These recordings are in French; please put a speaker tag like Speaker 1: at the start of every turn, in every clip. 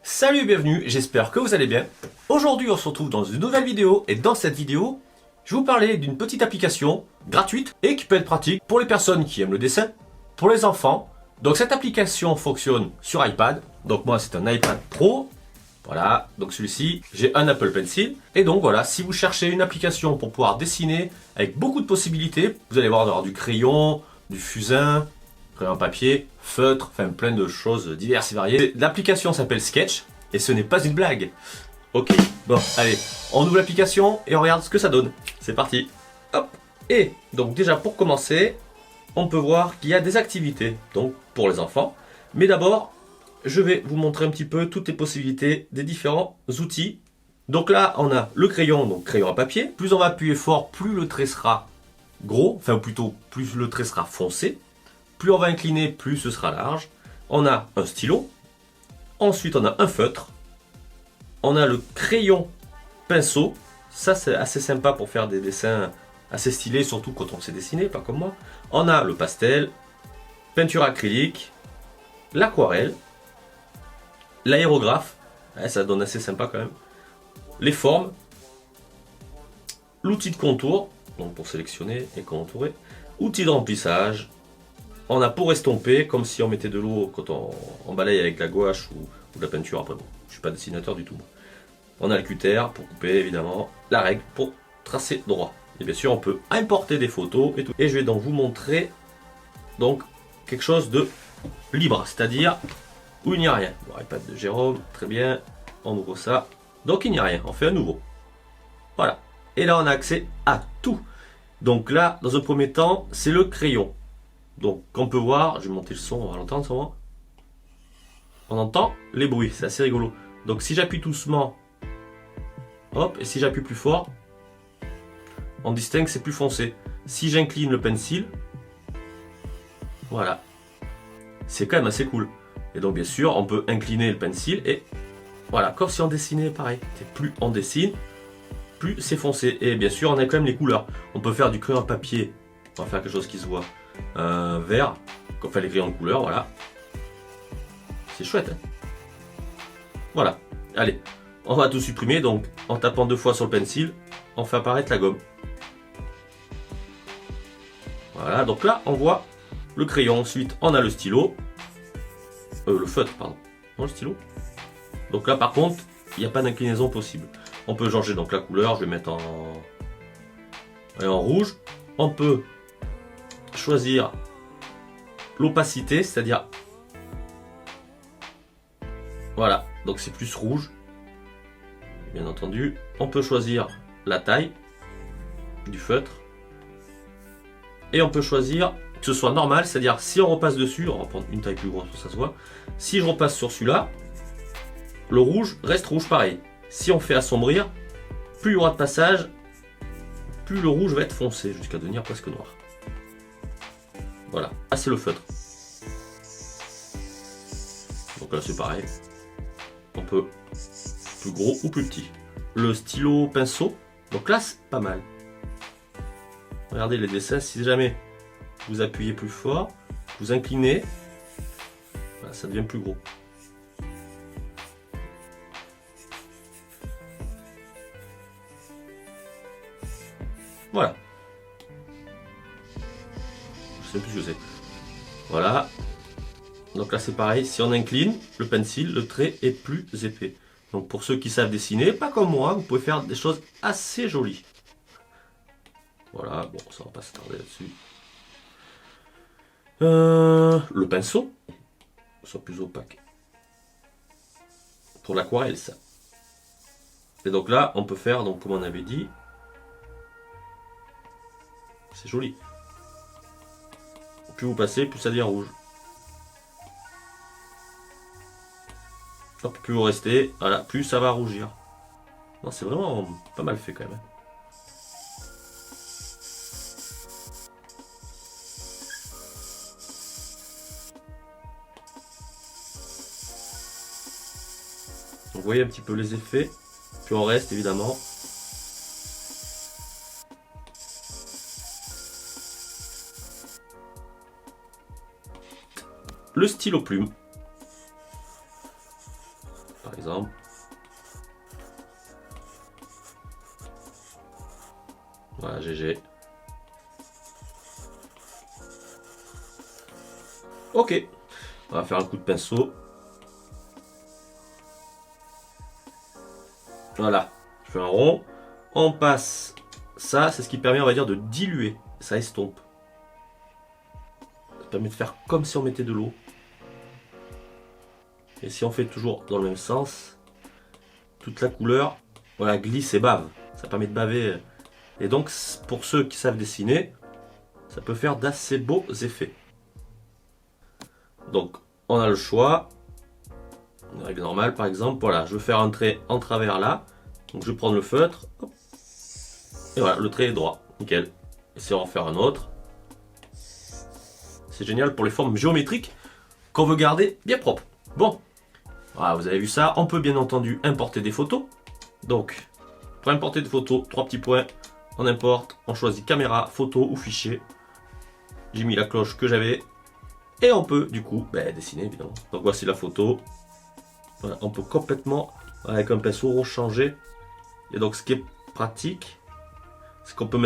Speaker 1: Salut et bienvenue, j'espère que vous allez bien. Aujourd'hui on se retrouve dans une nouvelle vidéo et dans cette vidéo, je vais vous parler d'une petite application gratuite et qui peut être pratique pour les personnes qui aiment le dessin, pour les enfants. Donc cette application fonctionne sur iPad, donc moi c'est un iPad Pro. Voilà, donc celui-ci, j'ai un Apple Pencil. Et donc voilà, si vous cherchez une application pour pouvoir dessiner avec beaucoup de possibilités, vous allez voir du crayon, du fusain, crayon papier, feutre, enfin plein de choses diverses et variées. L'application s'appelle Sketch et ce n'est pas une blague. Ok, bon, allez, on ouvre l'application et on regarde ce que ça donne. C'est parti. Hop. Et donc déjà pour commencer, on peut voir qu'il y a des activités donc pour les enfants. Mais d'abord, je vais vous montrer un petit peu toutes les possibilités des différents outils. Donc là, on a le crayon, donc crayon à papier. Plus on va appuyer fort, plus le trait sera gros, enfin plutôt plus le trait sera foncé. Plus on va incliner, plus ce sera large. On a un stylo. Ensuite, on a un feutre. On a le crayon pinceau. Ça, c'est assez sympa pour faire des dessins assez stylés, surtout quand on sait dessiner, pas comme moi. On a le pastel, peinture acrylique, l'aquarelle, l'aérographe. Ouais, ça donne assez sympa quand même. Les formes. L'outil de contour, donc pour sélectionner et contourer. Outil de remplissage. On a pour estomper, comme si on mettait de l'eau quand on balaye avec la gouache ou de la peinture. Après, bon, je ne suis pas dessinateur du tout. On a le cutter pour couper, évidemment. La règle pour tracer droit. Et bien sûr, on peut importer des photos et tout. Et je vais donc vous montrer donc quelque chose de libre, c'est-à-dire où il n'y a rien. Bon, iPad de Jérôme, très bien. On ouvre ça. Donc il n'y a rien, on fait un nouveau. Voilà. Et là, on a accès à tout. Donc là, dans un premier temps, c'est le crayon. Donc, on peut voir, je vais monter le son, on va l'entendre sûrement. On entend les bruits, c'est assez rigolo. Donc, si j'appuie doucement, hop, et si j'appuie plus fort, on distingue que c'est plus foncé. Si j'incline le pencil, voilà, c'est quand même assez cool. Et donc, bien sûr, on peut incliner le pencil et voilà, comme si on dessinait pareil. Plus on dessine, plus c'est foncé. Et bien sûr, on a quand même les couleurs. On peut faire du crayon à papier, on va faire quelque chose qui se voit. Vert, enfin les crayons de couleur, voilà. C'est chouette, hein. Voilà, allez, on va tout supprimer, donc en tapant 2 fois sur le pencil, on fait apparaître la gomme. Voilà, donc là, on voit le crayon. Ensuite, on a le stylo. Le feutre, pardon. Non, le stylo. Donc là, par contre, il n'y a pas d'inclinaison possible. On peut changer donc la couleur, je vais mettre en rouge. On peut choisir l'opacité, c'est-à-dire voilà, donc c'est plus rouge, bien entendu. On peut choisir la taille du feutre et on peut choisir que ce soit normal, c'est-à-dire si on repasse dessus, on va prendre une taille plus grosse pour que ça se voit. Si je repasse sur celui-là, le rouge reste rouge pareil. Si on fait assombrir, plus il y aura de passage, plus le rouge va être foncé jusqu'à devenir presque noir. Voilà, là c'est le feutre. Donc là c'est pareil. On peut plus gros ou plus petit. Le stylo pinceau, donc là c'est pas mal. Regardez les dessins, si jamais vous appuyez plus fort, vous inclinez, voilà, ça devient plus gros. Voilà. Je sais plus ce que c'est. Voilà. Donc là c'est pareil, si on incline le pencil, le trait est plus épais. Donc pour ceux qui savent dessiner, pas comme moi, vous pouvez faire des choses assez jolies. Voilà, bon ça on va pas s'attarder là-dessus. Le pinceau, soit plus opaque. Pour l'aquarelle ça. Et donc là on peut faire, donc comme on avait dit, c'est joli. Plus vous passez, plus ça devient rouge. Hop, plus vous restez, voilà, plus ça va rougir. Non, c'est vraiment pas mal fait quand même. Donc, vous voyez un petit peu les effets. Plus on reste évidemment. Le stylo plume. exemple. Voilà, GG. Ok, on va faire un coup de pinceau. Voilà, je fais un rond. On passe ça, c'est ce qui permet, on va dire, de diluer. Ça estompe. Ça permet de faire comme si on mettait de l'eau. Et si on fait toujours dans le même sens, toute la couleur, voilà, glisse et bave. Ça permet de baver. Et donc, pour ceux qui savent dessiner, ça peut faire d'assez beaux effets. Donc, on a le choix. Une règle normale, par exemple, voilà, je veux faire un trait en travers là. Donc, je vais prendre le feutre. Hop, et voilà, le trait est droit. Nickel. Essayons d'en faire un autre. C'est génial pour les formes géométriques qu'on veut garder bien propres. Bon, voilà, vous avez vu ça. On peut bien entendu importer des photos. Donc, pour importer des photos, 3 petits points. On importe, on choisit caméra, photo ou fichier. J'ai mis la cloche que j'avais. Et on peut du coup dessiner évidemment. Donc voici la photo. Voilà, on peut complètement, avec un pinceau, rechanger. Et donc ce qui est pratique, c'est qu'on peut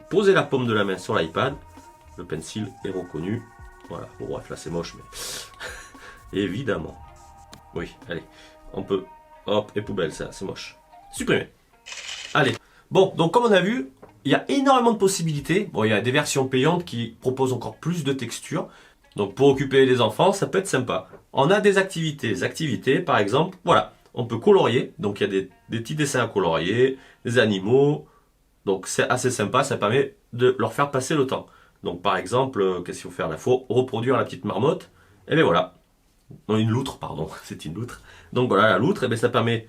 Speaker 1: poser la paume de la main sur l'iPad. Le pencil est reconnu. Voilà, bon bref, là c'est moche, mais évidemment. Oui, allez, on peut, hop, et poubelle, ça c'est moche. Supprimer. Allez, bon, donc comme on a vu, il y a énormément de possibilités. Bon, il y a des versions payantes qui proposent encore plus de textures. Donc pour occuper les enfants, ça peut être sympa. On a des activités. Les activités, par exemple, voilà, on peut colorier. Donc il y a des petits dessins à colorier, des animaux. Donc c'est assez sympa, ça permet de leur faire passer le temps. Donc par exemple, qu'est-ce qu'il faut faire là? Il faut reproduire la petite marmotte. Et bien voilà. Non, une loutre, pardon, c'est une loutre. Donc voilà, la loutre, et bien ça permet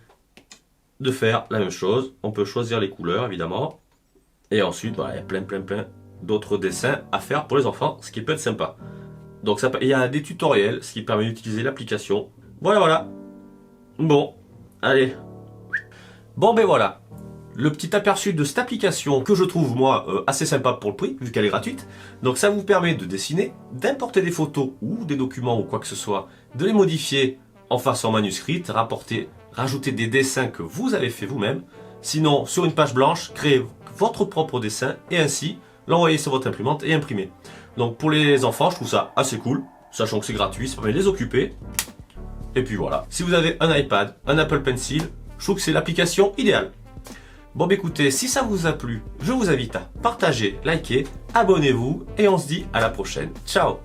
Speaker 1: de faire la même chose. On peut choisir les couleurs, évidemment. Et ensuite, voilà, il y a plein d'autres dessins à faire pour les enfants, ce qui peut être sympa. Donc il y a des tutoriels, ce qui permet d'utiliser l'application. Voilà. Bon, allez. Bon ben voilà. Le petit aperçu de cette application que je trouve moi assez sympa pour le prix, vu qu'elle est gratuite. Donc ça vous permet de dessiner, d'importer des photos ou des documents ou quoi que ce soit, de les modifier en façon manuscrite, rajouter des dessins que vous avez fait vous-même. Sinon, sur une page blanche, créer votre propre dessin et ainsi l'envoyer sur votre imprimante et imprimer. Donc pour les enfants, je trouve ça assez cool, sachant que c'est gratuit, ça permet de les occuper. Et puis voilà, si vous avez un iPad, un Apple Pencil, je trouve que c'est l'application idéale. Bon écoutez, si ça vous a plu, je vous invite à partager, liker, abonnez-vous et on se dit à la prochaine. Ciao!